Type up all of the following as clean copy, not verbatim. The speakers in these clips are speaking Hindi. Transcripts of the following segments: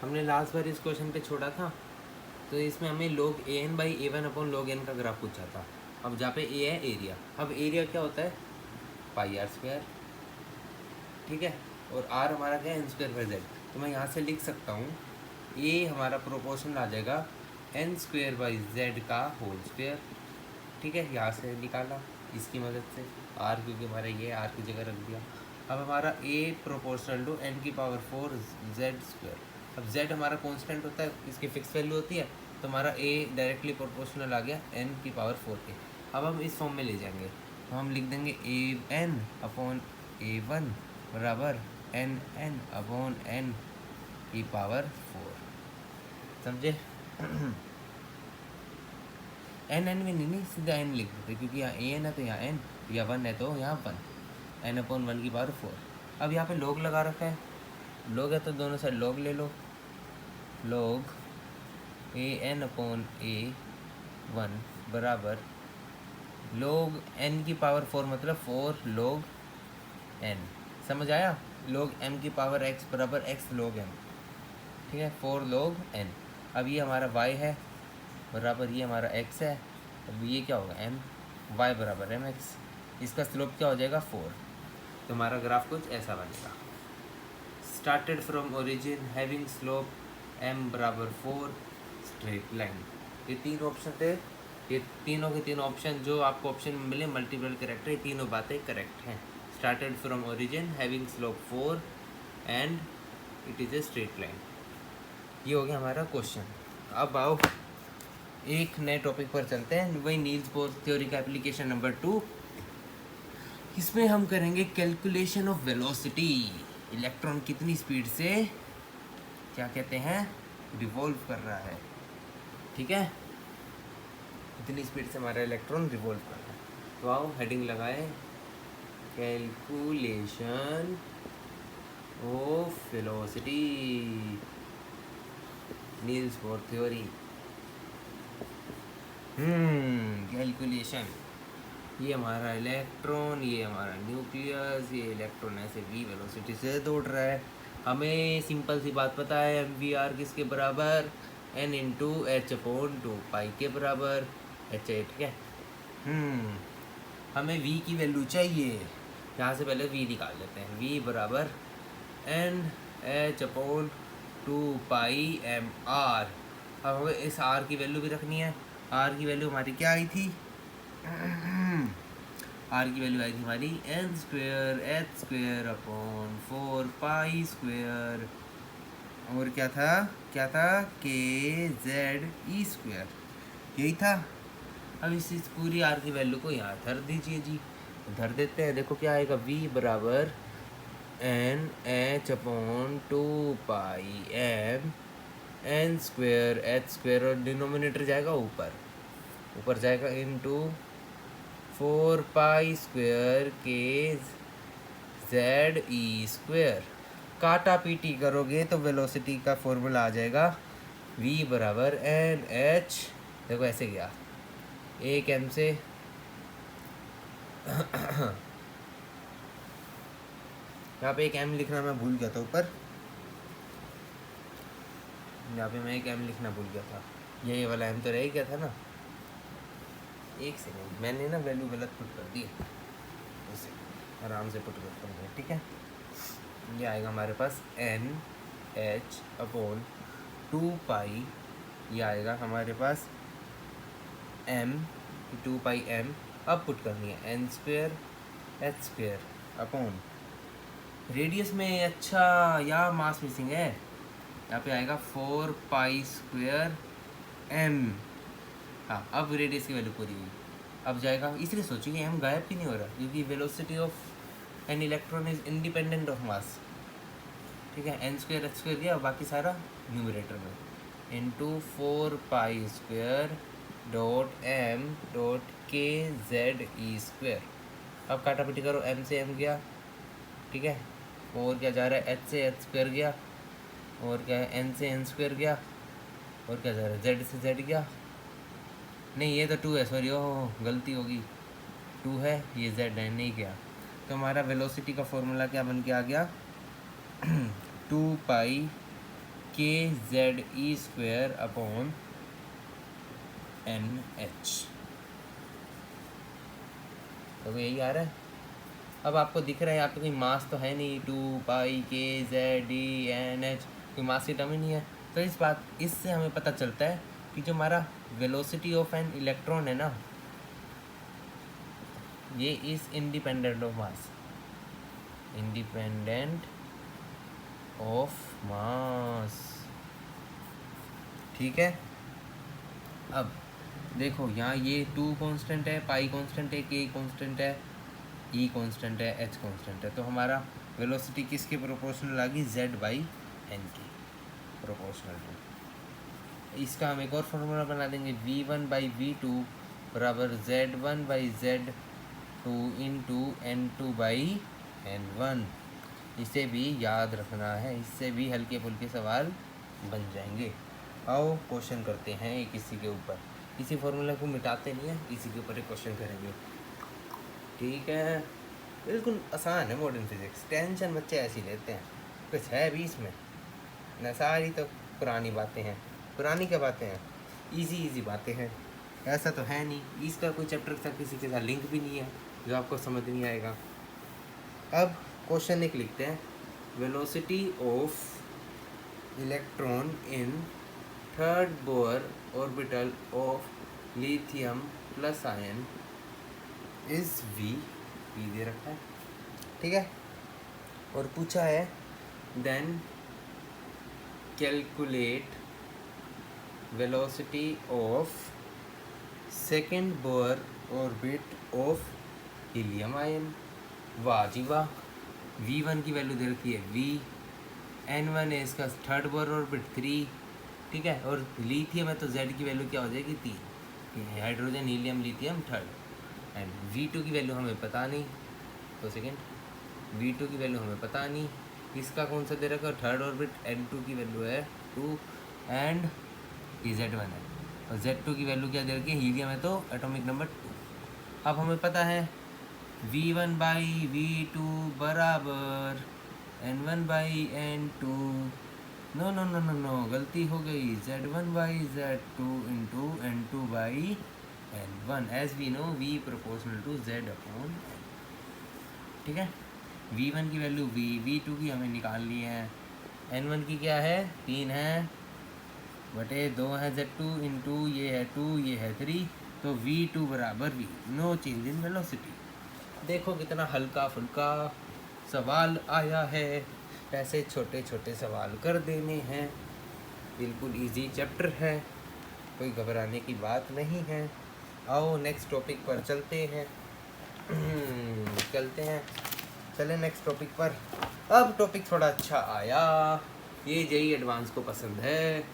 हमने लास्ट बार इस क्वेश्चन पे छोड़ा था, तो इसमें हमें log an by a1 upon log n का ग्राफ पूछा था। अब जहाँ पे a है एरिया, अब एरिया क्या होता है पाई आर स्क्वायर, ठीक है, और r हमारा क्या है एन स्क्वायर बाई जेड। तो मैं यहाँ से लिख सकता हूँ a हमारा प्रोपोर्शनल आ जाएगा एन स्क्वायर बाई जेड का होल स्क्वायर, ठीक है, यहाँ से निकाला इसकी मदद से r, क्योंकि हमारा ये r की जगह रख दिया। अब हमारा a प्रोपोर्शनल टू n की पावर 4 जेड स्क्वायर। अब z हमारा कांस्टेंट होता है, इसकी फिक्स वैल्यू होती है, तो हमारा a डायरेक्टली प्रोपोर्शनल आ गया n की पावर 4 के। अब हम इस फॉर्म में ले जाएंगे, तो हम लिख देंगे a n अपॉन a1 बराबर n अपॉन n की पावर 4, समझे। एन में नहीं सीधा एन लिख देते, क्योंकि यहाँ ए एन है तो यहाँ एन, या वन है तो यहाँ वन, एन अपॉन 1 की पावर 4। अब यहाँ पे लॉग लगा रखा है, लॉग है तो दोनों साइड लॉग ले लो, लॉग ए एन अपॉन ए 1 बराबर लॉग एन की पावर 4, मतलब 4 लॉग एन, समझ आया। लॉग एम की पावर एक्स बराबर एक्स लॉग एम, ठीक है, 4 लॉग एन। अब ये हमारा y है बराबर ये हमारा x है, अब ये क्या होगा m, y बराबर एम एक्स, इसका स्लोप क्या हो जाएगा 4। तो हमारा ग्राफ कुछ ऐसा बनेगा। Started from origin having slope m बराबर 4 स्ट्रेट लाइन। ये 3 ऑप्शन थे, ये तीनों के 3 ऑप्शन जो आपको ऑप्शन में मिले मल्टीपल करेक्ट है, ये तीनों बातें करेक्ट हैं। Started from origin having slope 4 and it is a straight line. ये हो गया हमारा क्वेश्चन। अब आओ एक नए टॉपिक पर चलते हैं, वही नील्स बोर थ्योरी का एप्लीकेशन नंबर 2। इसमें हम करेंगे कैलकुलेशन ऑफ वेलोसिटी। इलेक्ट्रॉन कितनी स्पीड से क्या कहते हैं रिवॉल्व कर रहा है, ठीक है, कितनी स्पीड से हमारा इलेक्ट्रॉन रिवॉल्व कर रहा है। तो आओ हेडिंग लगाए, calculation of velocity, Niels Bohr theory. Calculation, ये हमारा इलेक्ट्रॉन, ये हमारा न्यूक्लियस, ये इलेक्ट्रॉन ऐसे v वेलोसिटी से दौड़ रहा है। हमें सिंपल सी बात पता है एम वी आर किसके बराबर, n इंटू एच अपॉन 2 पाई के बराबर h है, ठीक है। हमें v की वैल्यू चाहिए, यहाँ से पहले v निकाल लेते हैं। v बराबर n h upon 2 pi M R. अब हमें इस r की वैल्यू भी रखनी है। r की वैल्यू हमारी क्या आई थी, r की वैल्यू आई थी हमारी n square H square upon 4 pi square, और क्या था के जेड ई स्क्वेयर, यही था। अब इस पूरी r की वैल्यू को यहाँ धर दीजिए जी, धर देते हैं। देखो क्या आएगा, v बराबर N H upon 2 pi M N square H square, और डिनोमिनेटर जाएगा ऊपर जाएगा इंटू 4 पाई स्क्वेयर के जेड ई स्क्वेयर। काटा पीटी करोगे तो वेलोसिटी का फॉर्मूला आ जाएगा v बराबर एन एच, देखो ऐसे गया एक m से यहाँ पे एक m लिखना मैं भूल गया था, ऊपर यहाँ पे मैं एक m लिखना भूल गया था, ये वाला m तो रह ही गया था ना। एक सेकेंड, मैंने ना वैल्यू गलत पुट कर दी, उसे आराम से पुट करता हूँ, ठीक है। ये आएगा हमारे पास एन एच अपॉन 2 पाई, ये आएगा हमारे पास m 2 पाई m। अब पुट करनी है n square H square upon radius में, अच्छा यहाँ मास मिसिंग है, यहाँ पे आएगा 4 पाई स्क्वेयर m। हाँ, अब रेडियस की वैल्यू पूरी हुई। अब जाएगा, इसलिए सोचिए m गायब क्यों नहीं हो रहा, क्योंकि velocity of an electron is independent of mass, ठीक है। एन स्क्वेयर एच स्क्वेयर गया, बाकी सारा न्यूमरेटर में into 4 pi square dot m dot के जेड ई स्क्वेयर। अब काटापीटी करो, m से m गया, ठीक है, और क्या जा रहा है h से h स्क्वेयर गया, और क्या है n से n स्क्वेयर गया, और क्या जा रहा है z से z गया, नहीं ये तो 2 है, सॉरी ओह गलती होगी, 2 है, ये z है, नहीं गया। तो हमारा वेलोसिटी का फॉर्मूला क्या बन के आ गया 2 पाई के Z E square upon N H. तो यही आ रहा है। अब आपको दिख रहा है यहाँ पे कोई मास तो है नहीं, 2 पाई के जेड ई एन एच, कोई मास की टर्म ही नहीं है। तो इससे हमें पता चलता है कि जो हमारा वेलोसिटी ऑफ एन इलेक्ट्रॉन है ना, ये is independent of mass, independent of mass. ठीक है। अब देखो यहाँ ये 2 कांस्टेंट है, पाई कांस्टेंट है, के कांस्टेंट है, ई कांस्टेंट है, एच कांस्टेंट है। तो हमारा वेलोसिटी किसके प्रोपोर्शनल आ गई, जेड बाई एन के प्रोपोर्शनल टू। इसका हम एक और फॉर्मूला बना देंगे, v1/v2 बराबर z1/z2 into n2 by n1। इसे भी याद रखना है, इससे भी हल्के फुल्के सवाल बन जाएंगे। आओ क्वेश्चन करते हैं एक इसी के ऊपर, इसी फॉर्मूला को मिटाते नहीं है, इसी के ऊपर एक क्वेश्चन करेंगे। ठीक है, बिल्कुल आसान है मॉडर्न फिजिक्स, टेंशन बच्चे ऐसी लेते हैं, कुछ है भी इसमें ना, सारी तो पुरानी बातें हैं। पुरानी क्या बातें हैं, इजी बातें हैं, ऐसा तो है नहीं इसका कोई चैप्टर का किसी के साथ लिंक भी नहीं है जो आपको समझ नहीं आएगा। अब क्वेश्चन एक लिखते हैं, velocity of electron in third Bohr orbital of lithium plus ion is V दे रखा है। ठीक है, और पूछा है then calculate velocity of second Bohr orbit of helium ion. वाह जी वाह, v1 की वैल्यू दे रखी है v, n1 है इसका थर्ड बोर ऑर्बिट 3। ठीक है, और लिथियम है तो z की वैल्यू क्या हो जाएगी 3, hydrogen helium lithium third. And v2 की वैल्यू हमें पता नहीं, तो सेकेंड v2 की वैल्यू हमें पता नहीं, इसका कौन सा दे रखा है थर्ड ऑर्बिट, n2 की वैल्यू है 2 एंड z1 है, और z2 की वैल्यू क्या दे रखी है, हीलियम है तो एटॉमिक नंबर 2। अब हमें पता है v1/v2 बराबर n1/n2, नो गलती हो गई, z1/z2 into n2/n1 as we know v proportional to z upon n। ठीक है, v1 की वैल्यू v, v2 की हमें निकालनी है, n1 की क्या है 3 है बटे 2 है z2 इंटू ये है 2 ये है 3, तो v2 बराबर v, no change in velocity. देखो कितना हल्का फुल्का सवाल आया है, ऐसे छोटे छोटे सवाल कर देने हैं, बिल्कुल इजी चैप्टर है, कोई घबराने की बात नहीं है। आओ नेक्स्ट टॉपिक पर चलते हैं चले नेक्स्ट टॉपिक पर। अब टॉपिक थोड़ा अच्छा आया, ये जेई एडवांस को पसंद है,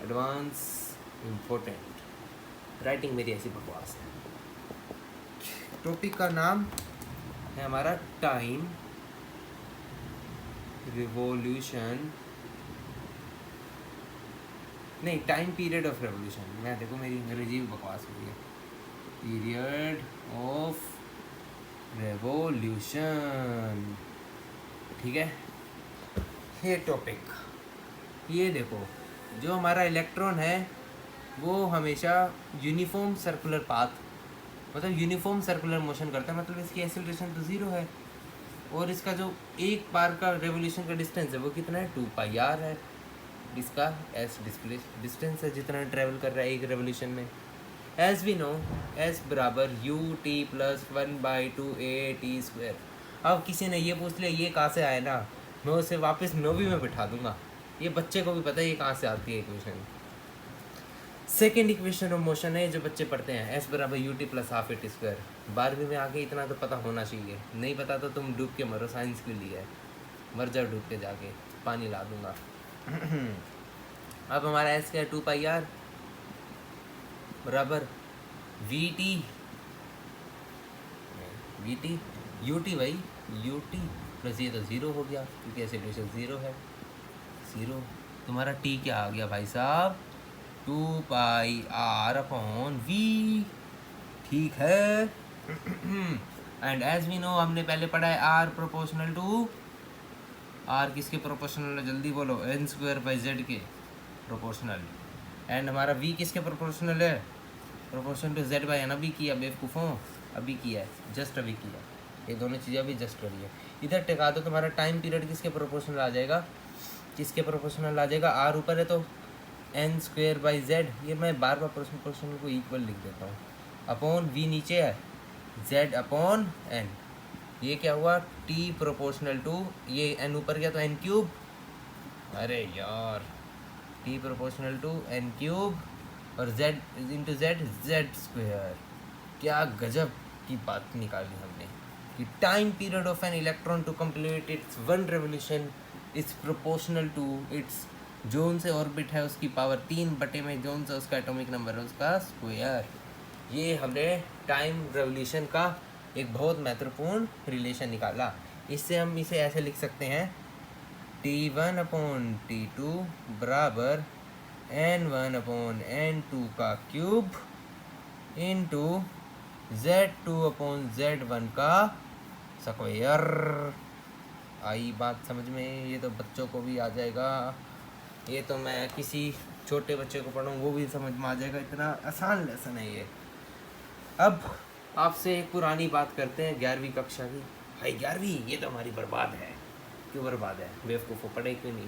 एडवांस इम्पोर्टेंट, राइटिंग मेरी ऐसी बकवास है। टॉपिक का नाम है हमारा टाइम रिवॉल्यूशन, नहीं टाइम पीरियड ऑफ रेवोल्यूशन। मैं देखो मेरी अंग्रेजी भी बकवास हो गई है, पीरियड ऑफ रेवोल्यूशन। ठीक है, ये टॉपिक, ये देखो जो हमारा इलेक्ट्रॉन है वो हमेशा यूनिफॉर्म सर्कुलर पाथ, मतलब यूनिफॉर्म सर्कुलर मोशन करता है, मतलब इसकी एक्सेलरेशन तो 0 है, और इसका जो एक बार का रेवोल्यूशन का डिस्टेंस है वो कितना है 2πr है, इसका एस डिस्टेंस है जितना ट्रैवल कर रहा है एक रेवोल्यूशन में। एज वी नो एस बराबर यू टी प्लस 1/2a_t²। अब किसी ने ये पूछ लिया ये कहाँ से आए ना, मैं उसे वापस नौवीं में बिठा दूंगा, ये बच्चे को भी पता है ये कहाँ से आती है equation. Second equation of motion है जो बच्चे पढ़ते हैं, एस बराबर U T plus half a_t²। 12वीं में आके इतना तो पता होना चाहिए, नहीं पता तो तुम डूब के मरो, साइंस के लिए मर जाओ डूब के जाके, पानी ला दूंगा। अब हमारा एस क्या है 2πr बराबर वी टी यू टी भाई यू टी प्लस ये तो 0 हो गया क्योंकि एक्सेलरेशन 0 है, 0 तुम्हारा टी क्या आ गया भाई साहब 2πr अपॉन v। ठीक है, एंड एज वी नो हमने पहले पढ़ा है r प्रोपोर्शनल टू, r किसके प्रोपोर्शनल है जल्दी बोलो, n² बाई z के, प्रोपोर्शनल। एंड हमारा v किसके प्रोपोर्शनल है? Proportional to z by n. अभी किया बेवकूफ़ों, अभी किया है, जस्ट अभी किया, ये दोनों चीज़ें अभी जस्ट करी है। इधर टिका दो, तुम्हारा टाइम पीरियड किसके प्रोपोर्शनल आ जाएगा? किसके प्रोपोर्शनल आ जाएगा? r ऊपर है तो n स्क्वेयर बाई z, ये मैं बार बार प्रोपोर्शनल को इक्वल लिख देता हूँ, अपॉन v नीचे है, z अपॉन n। ये क्या हुआ? t प्रोपोर्शनल टू, ये n ऊपर गया तो n क्यूब, अरे यार, t proportional to n cube और z into z, z square. क्या गजब की बात निकाली हमने कि time period of an electron to complete its one revolution is proportional to its zone से ऑर्बिट है उसकी पावर 3 बटे में जोन से उसका एटॉमिक नंबर है उसका स्क्वायर। ये हमने टाइम रेवोल्यूशन का एक बहुत महत्वपूर्ण रिलेशन निकाला। इससे हम इसे ऐसे लिख सकते हैं, T1 अपॉन T2 बराबर N1 अपॉन N2 का cube into Z2 upon Z1 का स्क्वायर। आई बात समझ में? ये तो बच्चों को भी आ जाएगा, ये तो मैं किसी छोटे बच्चे को पढ़ाऊँ वो भी समझ में आ जाएगा, इतना आसान लेसन है ये। अब आपसे एक पुरानी बात करते हैं 11वीं कक्षा की। भाई 11वीं, ये तो हमारी बर्बाद है। क्यों बर्बाद है? बेवकूफ़ों, पढ़े क्यों नहीं?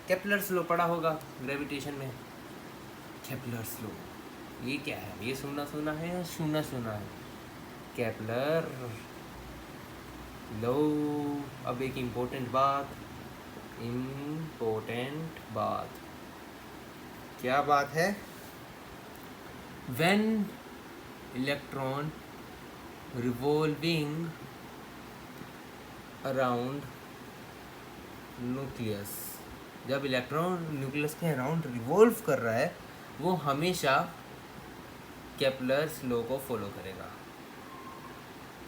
केपलर्स लॉ पढ़ा होगा ग्रेविटेशन में, केपलर्स लॉ, ये क्या है? ये सुना है या सुना है? Kepler law. अब एक इम्पोर्टेंट बात, क्या बात है? When electron revolving around nucleus, जब इलेक्ट्रॉन न्यूक्लियस के अराउंड रिवॉल्व कर रहा है वो हमेशा केपलर्स लॉ को फॉलो करेगा।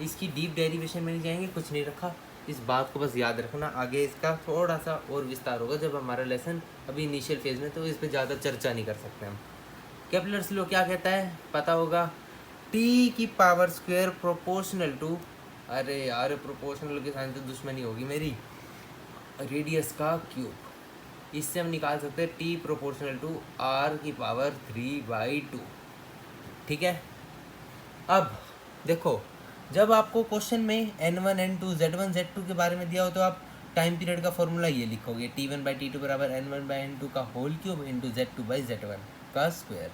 इसकी डीप डेरिवेशन में नहीं जाएंगे, कुछ नहीं रखा, इस बात को बस याद रखना। आगे इसका थोड़ा सा और विस्तार होगा जब हमारा लेसन अभी इनिशियल फेज में, तो इस पर ज़्यादा चर्चा नहीं कर सकते हम। केपलर्स लॉ क्या कहता है पता होगा? t की पावर स्क्वायर प्रोपोर्शनल टू, अरे यार प्रोपोर्शनल के साथ तो दुश्मनी होगी मेरी, रेडियस का क्यूब। इससे हम निकाल सकते हैं t प्रोपोर्शनल टू r की पावर 3/2। ठीक है। अब देखो, जब आपको क्वेश्चन में n1 n2 z1 z2 के बारे में दिया हो तो आप टाइम पीरियड का फॉर्मूला ये लिखोगे, t1/t2 बराबर n1/n2 का होल क्यूब इंटू z2/z1 का स्क्वायर।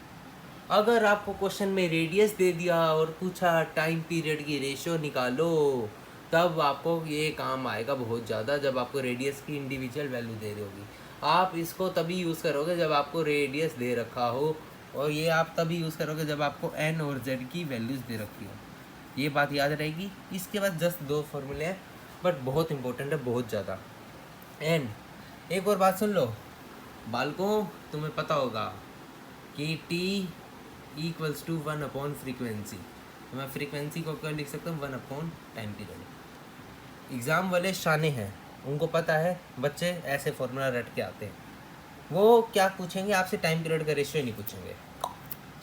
अगर आपको क्वेश्चन में रेडियस दे दिया और पूछा टाइम पीरियड की रेशियो निकालो, तब आपको ये काम आएगा बहुत ज़्यादा, जब आपको रेडियस की इंडिविजुअल वैल्यू दे रही होगी। आप इसको तभी यूज़ करोगे जब आपको रेडियस दे रखा हो, और ये आप तभी यूज़ करोगे जब आपको n और z की वैल्यूज़ दे रखी हो। ये बात याद रहेगी। इसके बाद जस्ट 2 फॉर्मूले हैं, बट बहुत इंपॉर्टेंट है, बहुत ज़्यादा। एंड एक और बात सुन लो बालकों, तुम्हें पता होगा कि t equals to 1 upon frequency. तो मैं फ्रीक्वेंसी को क्या लिख सकता हूँ? 1 अपॉन टाइम पीरियड। एग्ज़ाम वाले शाने हैं, उनको पता है, बच्चे ऐसे फॉर्मूला रट के आते हैं। वो क्या पूछेंगे आपसे? टाइम पीरियड का रेशियो नहीं पूछेंगे,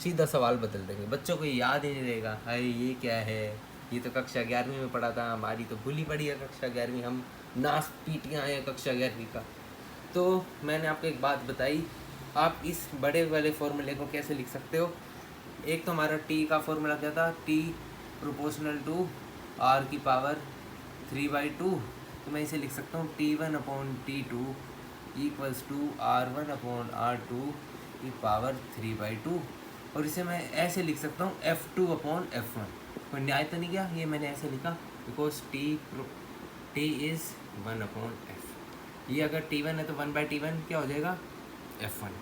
सीधा सवाल बदल देंगे। बच्चों को याद ही नहीं रहेगा, अरे ये क्या है, ये तो कक्षा 11वीं में पढ़ा था, हमारी तो भूली पड़ी है कक्षा 11वीं, हम नाश पीट के आए हैं कक्षा 11वीं का। तो मैंने आपको एक बात बताई, आप इस बड़े वाले फॉर्मूले को कैसे लिख सकते हो? एक तो हमारा t का फॉर्मूला क्या था? t प्रोपोर्शनल टू r की पावर 3/2। तो मैं इसे लिख सकता हूँ t1 upon t2 equals to r1 upon r2 की पावर 3/2। और इसे मैं ऐसे लिख सकता हूँ f2 अपॉन f1। कोई न्याय तो नहीं गया? ये मैंने ऐसे लिखा because t is 1 upon f। ये अगर t1 है तो 1/t1 क्या हो जाएगा? f1।